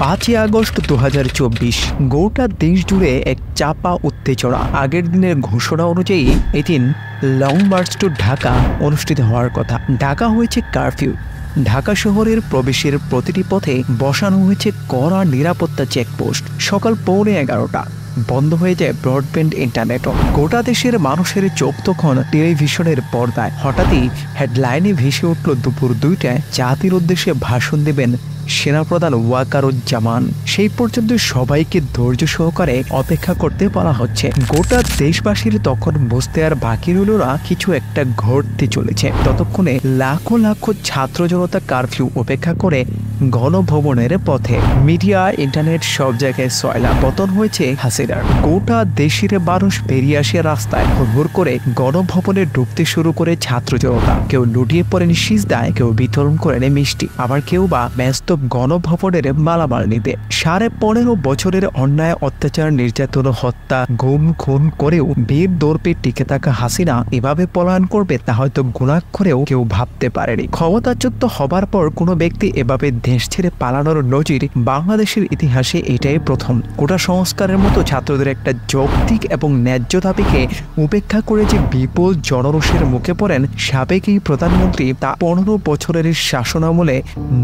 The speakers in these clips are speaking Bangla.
5ই আগস্ট 2024 গোটা দেশ জুড়ে এক চাপা উত্তেজনা। আগের দিনের ঘোষণা অনুযায়ী এদিন লং মার্চ টু ঢাকা অনুষ্ঠিত হওয়ার কথা। ঢাকা হয়েছে কারফিউ। ঢাকা শহরের প্রবেশের প্রতিটি পথে বসানো হয়েছে কড়া নিরাপত্তা চেকপোস্ট। সকাল 11:15 বন্ধ হয়ে যায় ব্রডব্যান্ড ইন্টারনেটও। গোটা দেশের মানুষের চোখ তখন টেলিভিশনের পর্দায়। হঠাৎই হেডলাইনে ভেসে উঠল দুপুর 2টায় জাতির উদ্দেশ্যে ভাষণ দেবেন সেনাপ্রধান ওয়াকারুজ্জামান। সেই পর্যন্ত সবাইকে ধৈর্য সহকারে অপেক্ষা করতে বলা হচ্ছে। গোটা দেশবাসীর তখন বুঝতে আর বাকি রইল না কিছু একটা ঘটতে চলেছে। ততক্ষণে লাখো লাখো ছাত্র জনতা কারফিউ উপেক্ষা করে গণভবনের পথে। মিডিয়া, ইন্টারনেট সব জায়গায় সয়লা। পতন হয়েছে হাসিনার। গোটা দেশের মানুষ বেরিয়ে আসে রাস্তায়। হুড় করে গণভবনে ঢুকতে শুরু করে ছাত্র জনতা। কেউ লুটিয়ে পড়েন সিজদায়, কেউ বিতরণ করেন মিষ্টি, আবার কেউ বা ব্যস্ত গণভবনের মালামাল নিতে। 15.5 বছরের অন্যায়, অত্যাচার, নির্যাতন, হত্যা, গুম খুন করেও বীর দর্পে টিকে থাকা হাসিনা এভাবে পলায়ন করবে তা হয়তো গুণাক্ষরেও কেউ ভাবতে পারেনি। ক্ষমতাচ্যুত হবার পর কোনো ব্যক্তি এভাবে দেশ ছেড়ে পালানোর নজির বাংলাদেশের ইতিহাসে এটাই প্রথম। কোটা সংস্কারের মতো ছাত্রদের একটা যৌক্তিক এবং ন্যায্য দাবিকে উপেক্ষা করে যে বিপুল জনরোষের মুখে পড়েন সাবেক এই প্রধানমন্ত্রী, তা 15 বছরের শাসনামলে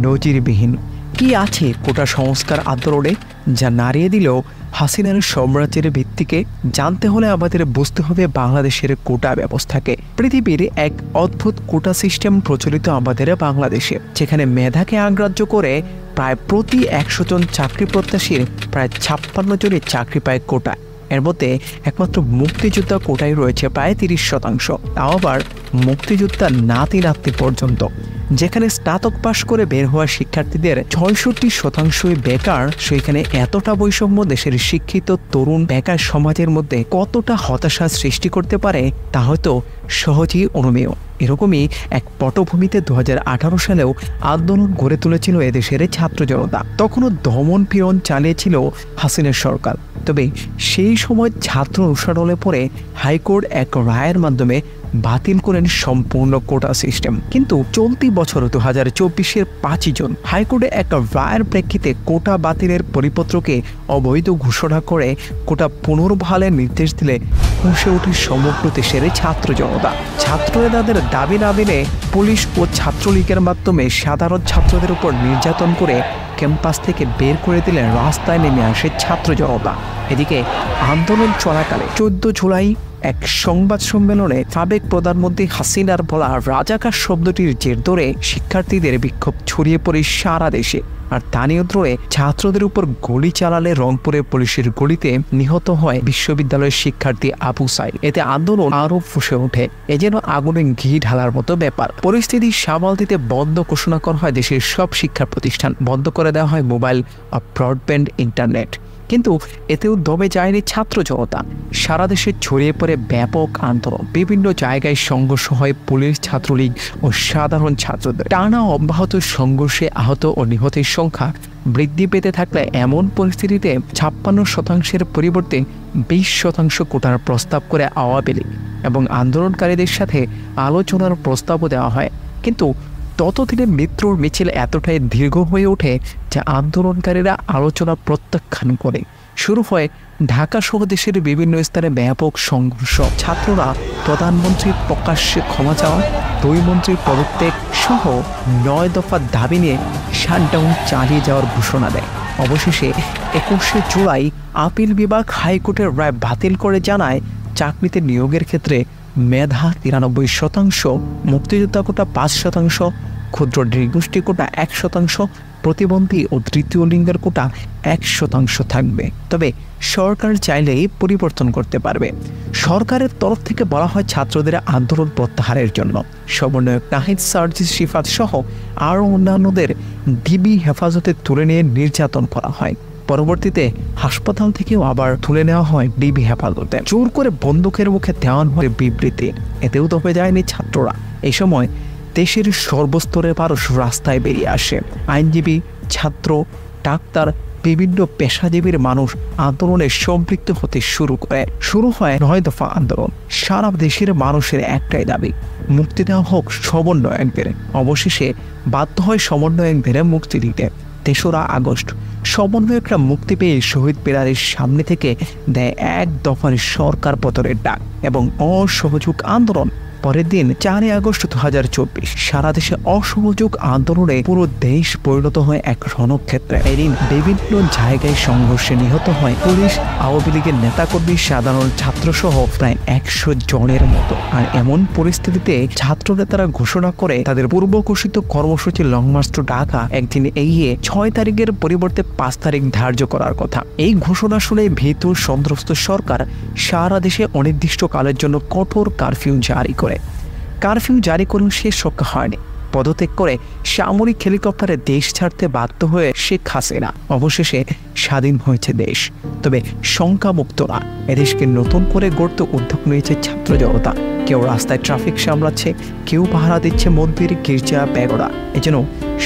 নজিরবিহীন। কি আছে কোটা সংস্কার আন্দোলনে যা নাড়িয়ে দিল হাসিনার সাম্রাজ্যের ভিত্তিকে? জানতে হলে আমাদের বুঝতে হবে বাংলাদেশের কোটা ব্যবস্থাকে। পৃথিবীর এক অদ্ভুত কোটা সিস্টেম প্রচলিত আমাদের বাংলাদেশে, যেখানে মেধাকে আগ্রাহ্য করে প্রায় প্রতি 100 জন চাকরি প্রত্যাশীর প্রায় 56 জনের চাকরি পায় কোটা। এর মধ্যে একমাত্র মুক্তিযোদ্ধা কোটায় রয়েছে প্রায় 30%, তাও আবার মুক্তিযোদ্ধা নাতি পর্যন্ত। যেখানে স্নাতক পাশ করে বের হওয়া শিক্ষার্থীদের 66% বেকার, সেখানে এতটা বৈষম্য দেশের শিক্ষিত তরুণ বেকার সমাজের মধ্যে কতটা হতাশা সৃষ্টি করতে পারে তা হয়তো সহজেই অনুমেয়। এরকমই এক পটভূমিতে 2018 সালেও আন্দোলন গড়ে তুলেছিল এদেশের ছাত্র জনতা। তখনও দমন পীড়ন চালিয়েছিল হাসিনার সরকার। তবে সেই সময় ছাত্র অনুসরণে পড়ে হাইকোর্ট এক রায়ের মাধ্যমে বাতিল করেন সম্পূর্ণ কোটা সিস্টেম। কিন্তু চলতি বছর 2024-এর 5ই জুন হাইকোর্টে এক রায়ের প্রেক্ষিতে কোটা বাতিলের পরিপত্রকে অবৈধ ঘোষণা করে কোটা পুনর্বহালের নির্দেশ দিলে ফুঁসে ওঠে সমগ্র দেশের ছাত্র জনতা। ছাত্ররা তাদের দাবি না মেনে পুলিশ ও ছাত্রলীগের মাধ্যমে সাধারণ ছাত্রদের উপর নির্যাতন করে ক্যাম্পাস থেকে বের করে দিলে রাস্তায় নেমে আসে ছাত্র জনতা। এদিকে আন্দোলন চলাকালে 14 জুলাই এক সংবাদ সম্মেলনে সাবেক প্রধানমন্ত্রী হাসিনার বলা রাজাকার শব্দটির জের ধরে শিক্ষার্থীদের বিক্ষোভ ছড়িয়ে পড়ে সারা দেশে। আর তা নিয়ন্ত্রণে ছাত্রদের উপর গুলি চালালে রংপুরে পুলিশের গুলিতে নিহত হয় বিশ্ববিদ্যালয়ের শিক্ষার্থী আবু সাইদ। এতে আন্দোলন আরও ফুঁসে ওঠে। এ যেন আগুনে ঘি ঢালার মতো ব্যাপার। পরিস্থিতি সামাল দিতে বন্ধ ঘোষণা করা হয় দেশের সব শিক্ষা প্রতিষ্ঠান। বন্ধ করে দেওয়া হয় মোবাইল ও ব্রডব্যান্ড ইন্টারনেট। কিন্তু এতেও দমে যায়নি ছাত্র জনতা। সারা দেশে ছড়িয়ে পড়ে ব্যাপক আন্দোলন। বিভিন্ন জায়গায় সংঘর্ষ হয় পুলিশ, ছাত্রলীগ ও সাধারণ ছাত্রদের। টানা অব্যাহত সংঘর্ষে আহত ও নিহতের সংখ্যা বৃদ্ধি পেতে থাকলে এমন পরিস্থিতিতে 56% পরিবর্তে 20% কোটার প্রস্তাব করে আওয়ামী লীগ এবং আন্দোলনকারীদের সাথে আলোচনার প্রস্তাবও দেওয়া হয়। কিন্তু ততদিনে মৃত্যুর মিছিল এতটাই দীর্ঘ হয়ে ওঠে যে আন্দোলনকারীরা আলোচনা প্রত্যাখ্যান করে। শুরু হয় ঢাকা সহ দেশের বিভিন্ন স্থানে ব্যাপক সংঘর্ষ। ছাত্ররা প্রধানমন্ত্রীর প্রকাশ্যে ক্ষমা চাওয়া, 2 মন্ত্রীর পদত্যাগ সহ 9 দফা দাবি নিয়ে শাটডাউন চালিয়ে যাওয়ার ঘোষণা দেয়। অবশেষে 21 জুলাই আপিল বিভাগ হাইকোর্টের রায় বাতিল করে জানায় চাকরিতে নিয়োগের ক্ষেত্রে মেধা 93%, মুক্তিযোদ্ধা কোটা 5%, ক্ষুদ্র নৃগোষ্ঠী কোটা 1%, প্রতিবন্ধী ও তৃতীয় লিঙ্গের কোটা 1% থাকবে। তবে সরকার চাইলেই পরিবর্তন করতে পারবে। সরকারের তরফ থেকে বলা হয় ছাত্রদের আন্দোলন প্রত্যাহারের জন্য সমন্বয়ক নাহিদ সার্জিস শিফাত সহ আরও অন্যান্যদের ডিবি হেফাজতে তুলে নিয়ে নির্যাতন করা হয়। পরবর্তীতে হাসপাতাল থেকেও আবার তুলে নেওয়া হয় ডিবি হেফাজতে। জোর করে বন্দুকের মুখে দেওয়ান হয় বিবৃতি। এতেও দমে যায়নি ছাত্ররা। এই সময় দেশের সর্বস্তরের মানুষ রাস্তায় বেরিয়ে আসে। আইনজীবী, ছাত্র, ডাক্তার, বিভিন্ন পেশাজীবীর মানুষ আন্দোলনে সম্পৃক্ত হতে শুরু হয় 9 দফা আন্দোলন। সারা দেশের মানুষের একটাই দাবি, মুক্তি দেওয়া হোক সমন্বয়কদের। অবশেষে বাধ্য হয় সমন্বয়কদের মুক্তি দিতে। 3রা আগস্ট সমন্বয়করা মুক্তি পেয়ে শহীদ পিলারের সামনে থেকে দেয় এক দফার সরকার পতনের ডাক এবং অসহযোগ আন্দোলন। পরের দিন 4 আগস্ট 2024 সারা দেশে অসহযোগ আন্দোলনে পুরো দেশ পরিণত হয় এক রণক্ষেত্রে। এদিন বিভিন্ন জায়গায় সংঘর্ষে নিহত হয় পুলিশ, আওয়ামী লীগের নেতাকর্মী, সাধারণ ছাত্রসহ প্রায় 100 জনের মতো। আর এমন পরিস্থিতিতে ছাত্র নেতারা ঘোষণা করে তাদের পূর্ব ঘোষিত কর্মসূচি লং মার্চ টু ঢাকা একদিন এগিয়ে 6 তারিখের পরিবর্তে 5 তারিখ ধার্য করার কথা। এই ঘোষণা শুনে ভীত সন্ত্রস্ত সরকার সারা দেশে অনির্দিষ্টকালের জন্য কঠোর কারফিউ জারি করে। কারফিউ জারি করেও শেষ রক্ষা হয়নি। পদত্যাগ করে সামরিক হেলিকপ্টারে দেশ ছাড়তে বাধ্য হয়ে শেখ হাসিনা। অবশেষে স্বাধীন হয়েছে দেশ, তবে শঙ্কামুক্ত না। এদেশকে নতুন করে গড়তে উদ্যোগ নিয়েছে ছাত্র জনতা। কেউ রাস্তায় ট্রাফিক সামলাচ্ছে, কেউ পাহারা দিচ্ছে মন্দির, গির্জা, প্যাগোডা। এজন্য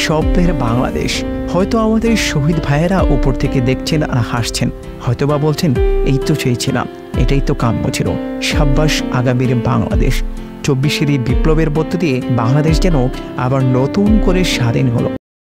শব্দের বাংলাদেশ। হয়তো আমাদের শহীদ ভাইয়েরা উপর থেকে দেখছেন আর হাসছেন, হয়তোবা বলছেন এই তো চেয়েছিলাম, এটাই তো কাম্য ছিল। সাব্বাস আগামীর বাংলাদেশ। 24-এর বিপ্লবের মধ্য দিয়ে বাংলাদেশ যেন আবার নতুন করে স্বাধীন হলো।